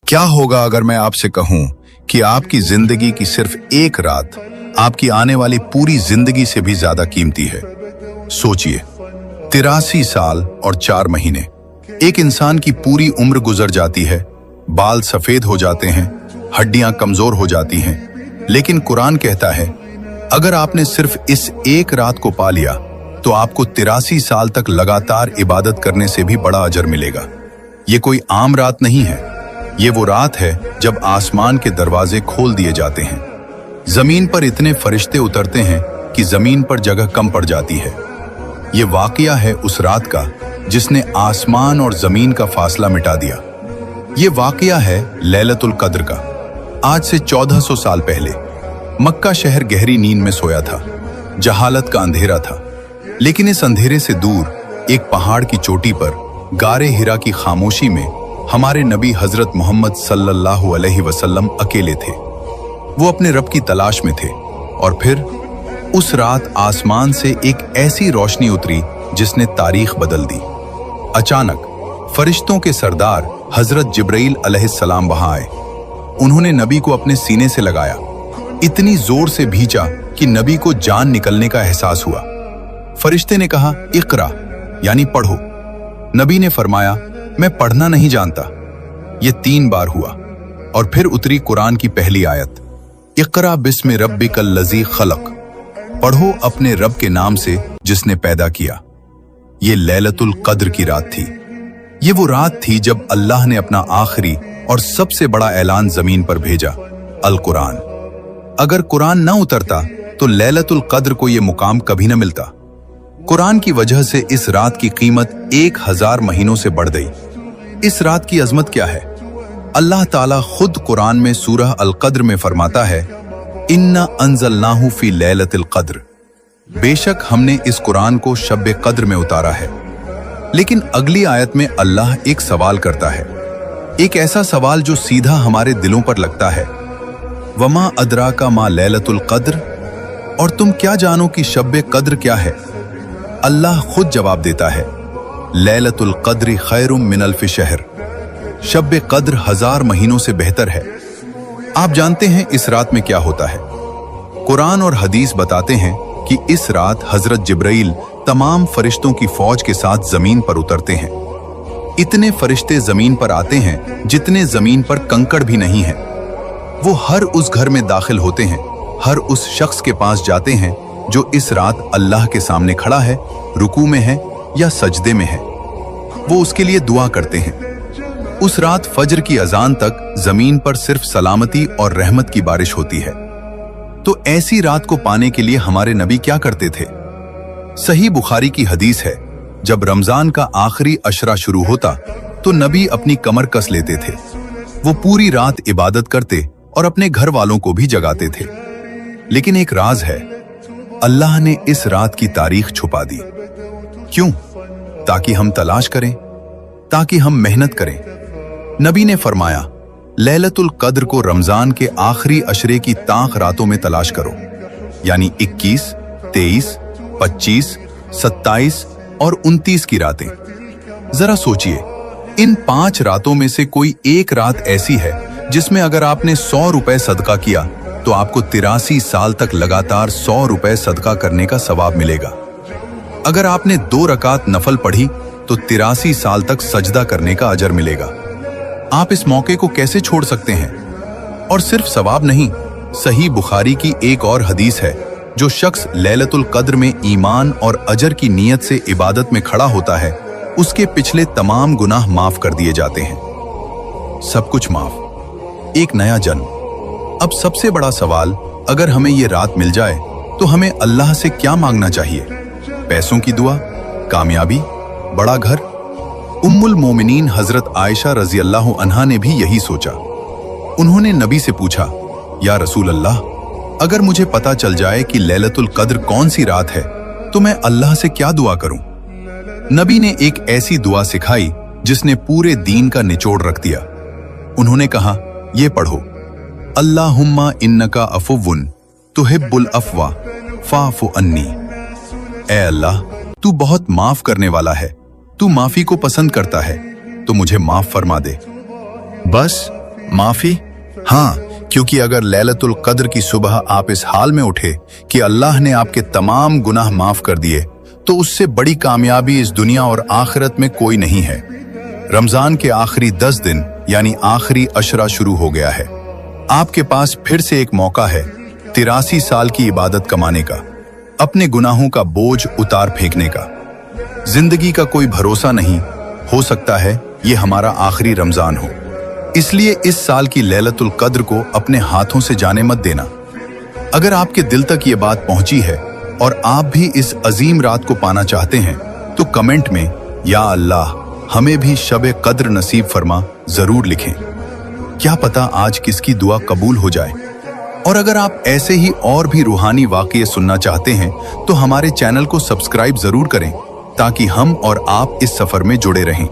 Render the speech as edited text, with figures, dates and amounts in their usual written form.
क्या होगा अगर मैं आपसे कहूं कि आपकी जिंदगी की सिर्फ एक रात आपकी आने वाली पूरी जिंदगी से भी ज्यादा कीमती है। सोचिए, 83 साल और 4 महीने, एक इंसान की पूरी उम्र गुजर जाती है, बाल सफेद हो जाते हैं, हड्डियां कमजोर हो जाती हैं, लेकिन कुरान कहता है अगर आपने सिर्फ इस एक रात को पा लिया तो आपको 83 साल तक लगातार इबादत करने से भी बड़ा अजर मिलेगा। ये कोई आम रात नहीं है, ये वो रात है जब आसमान के दरवाजे खोल दिए जाते हैं, जमीन पर इतने फरिश्ते उतरते हैं कि जमीन पर जगह कम पड़ जाती है। ये वाकया है उस रात का जिसने आसमान और जमीन का फासला मिटा दिया। ये वाकया है लैलतुल कद्र का। आज से 1400 साल पहले मक्का शहर गहरी नींद में सोया था, जहालत का अंधेरा था, लेकिन इस अंधेरे से दूर एक पहाड़ की चोटी पर गारे हिरा की खामोशी में हमारे नबी हजरत मोहम्मद सल्लल्लाहु अलैहि वसल्लम अकेले थे। वो अपने रब की तलाश में थे और फिर उस रात आसमान से एक ऐसी रोशनी उतरी जिसने तारीख बदल दी। अचानक फरिश्तों के सरदार हजरत जिब्राइल अलैहिस्सलाम वहां आए। उन्होंने नबी को अपने सीने से लगाया, इतनी जोर से भींचा कि नबी को जान निकलने का एहसास हुआ। फरिश्ते ने कहा, इकरा यानी पढ़ो। नबी ने फरमाया, मैं पढ़ना नहीं जानता। ये 3 बार हुआ और फिर उतरी कुरान की पहली आयत, इकरा बिस्मि रब्बिकल लज़ी खलक, पढ़ो अपने रब के नाम से जिसने पैदा किया। ये लैलतुल कद्र की रात थी। ये वो रात थी जब अल्लाह ने अपना आखिरी और सबसे बड़ा ऐलान जमीन पर भेजा, अल कुरान। अगर कुरान न उतरता तो लैलतुल कद्र को ये मुकाम कभी न मिलता। कुरान की वजह से इस रात की कीमत 1000 महीनों से बढ़ गई। इस रात की अजमत क्या है? अल्लाह ताला खुद कुरान में सूरह अल कद्र में फरमाता है, इन्ना अंज़लनाहु फी लैलतिल कद्र, बेशक हमने इस कुरान को शब कद्र में उतारा है। लेकिन अगली आयत में अल्लाह एक सवाल करता है, एक ऐसा सवाल जो सीधा हमारे दिलों पर लगता है, वमा अदराका मा लैलतुल कद्र, और तुम क्या जानो कि शब कद्र क्या है? अल्लाह खुद जवाब देता है, लैलतुल कद्र खैरुम मिन अल्फ शहर, शब कद्र 1000 महीनों से बेहतर है। आप जानते हैं इस रात में क्या होता है? कुरान और हदीस बताते हैं कि इस रात हजरत जिब्राइल तमाम फरिश्तों की फौज के साथ जमीन पर उतरते हैं। इतने फरिश्ते जमीन पर आते हैं जितने जमीन पर कंकड़ भी नहीं है। वो हर उस घर में दाखिल होते हैं, हर उस शख्स के पास जाते हैं जो इस रात अल्लाह के सामने खड़ा है, रुकू में है या सजदे में है। वो उसके लिए दुआ करते हैं। उस रात फजर की अजान तक जमीन पर सिर्फ सलामती और रहमत की बारिश होती है। तो ऐसी रात को पाने के लिए हमारे नबी क्या करते थे? सही बुखारी की हदीस है, जब रमजान का आखिरी अशरा शुरू होता तो नबी अपनी कमर कस लेते थे। वो पूरी रात इबादत करते और अपने घर वालों को भी जगाते थे। लेकिन एक राज है, अल्लाह ने इस रात की तारीख छुपा दी। क्यों? ताकि हम तलाश करें, ताकि हम मेहनत करें। नबी ने फरमाया, लैलतुल कद्र को रमजान के आखिरी अशरे की ताक रातों में तलाश करो, यानी 21, 23, 25, 27 और 29 की रातें। जरा सोचिए, इन 5 रातों में से कोई एक रात ऐसी है जिसमें अगर आपने 100 रुपए सदका किया तो आपको 83 साल तक लगातार 100 रुपए सदका करने का सवाब मिलेगा। अगर आपने 2 रकात नफल पढ़ी तो 83 साल तक सजदा करने का अजर मिलेगा। आप इस मौके को कैसे छोड़ सकते हैं? और सिर्फ सवाब नहीं, सही बुखारी की एक और हदीस है, जो शख्स लैलतुल कद्र में ईमान और अजर की नीयत से इबादत में खड़ा होता है, उसके पिछले तमाम गुनाह माफ कर दिए जाते हैं। सब कुछ माफ, एक नया जन्म। अब सबसे बड़ा सवाल, अगर हमें ये रात मिल जाए तो हमें अल्लाह से क्या मांगना चाहिए? पैसों की दुआ, कामयाबी, बड़ा घर? उम्मुल मोमिनीन हजरत आयशा रजी अल्लाह अन्हा ने भी यही सोचा। उन्होंने नबी से पूछा, या रसूल अल्लाह, अगर मुझे पता चल जाए कि लैलतुल कद्र कौन सी रात है तो मैं अल्लाह से क्या दुआ करूं? नबी ने एक ऐसी दुआ सिखाई जिसने पूरे दीन का निचोड़ रख दिया। उन्होंने कहा, ये पढ़ो, अल्लाहुम्मा इन्नका अफुव्वुन तुहिब्बुल अफ़वा फ़ाफ़ु अन्नी। ऐ अल्लाह, तू बहुत माफ करने वाला है, तू माफी को पसंद करता है, तो मुझे माफ फरमा दे। बस माफी? हाँ, क्योंकि अगर लैलतुल कद्र की सुबह आप इस हाल में उठे कि अल्लाह ने आपके तमाम गुनाह माफ कर दिए, तो उससे बड़ी कामयाबी इस दुनिया और आखिरत में कोई नहीं है। रमजान के आखिरी 10 दिन यानी आखिरी अशरा शुरू हो गया है। आपके पास फिर से एक मौका है 83 साल की इबादत कमाने का, अपने गुनाहों का बोझ उतार फेंकने का। जिंदगी का कोई भरोसा नहीं, हो सकता है ये हमारा आखिरी रमजान हो। इसलिए इस साल की लैलतुल कद्र को अपने हाथों से जाने मत देना। अगर आपके दिल तक ये बात पहुंची है और आप भी इस अजीम रात को पाना चाहते हैं, तो कमेंट में या अल्लाह हमें भी शब कद्र नसीब फरमा जरूर लिखें। क्या पता आज किसकी दुआ कबूल हो जाए। और अगर आप ऐसे ही और भी रूहानी वाक़ये सुनना चाहते हैं तो हमारे चैनल को सब्सक्राइब जरूर करें, ताकि हम और आप इस सफर में जुड़े रहें।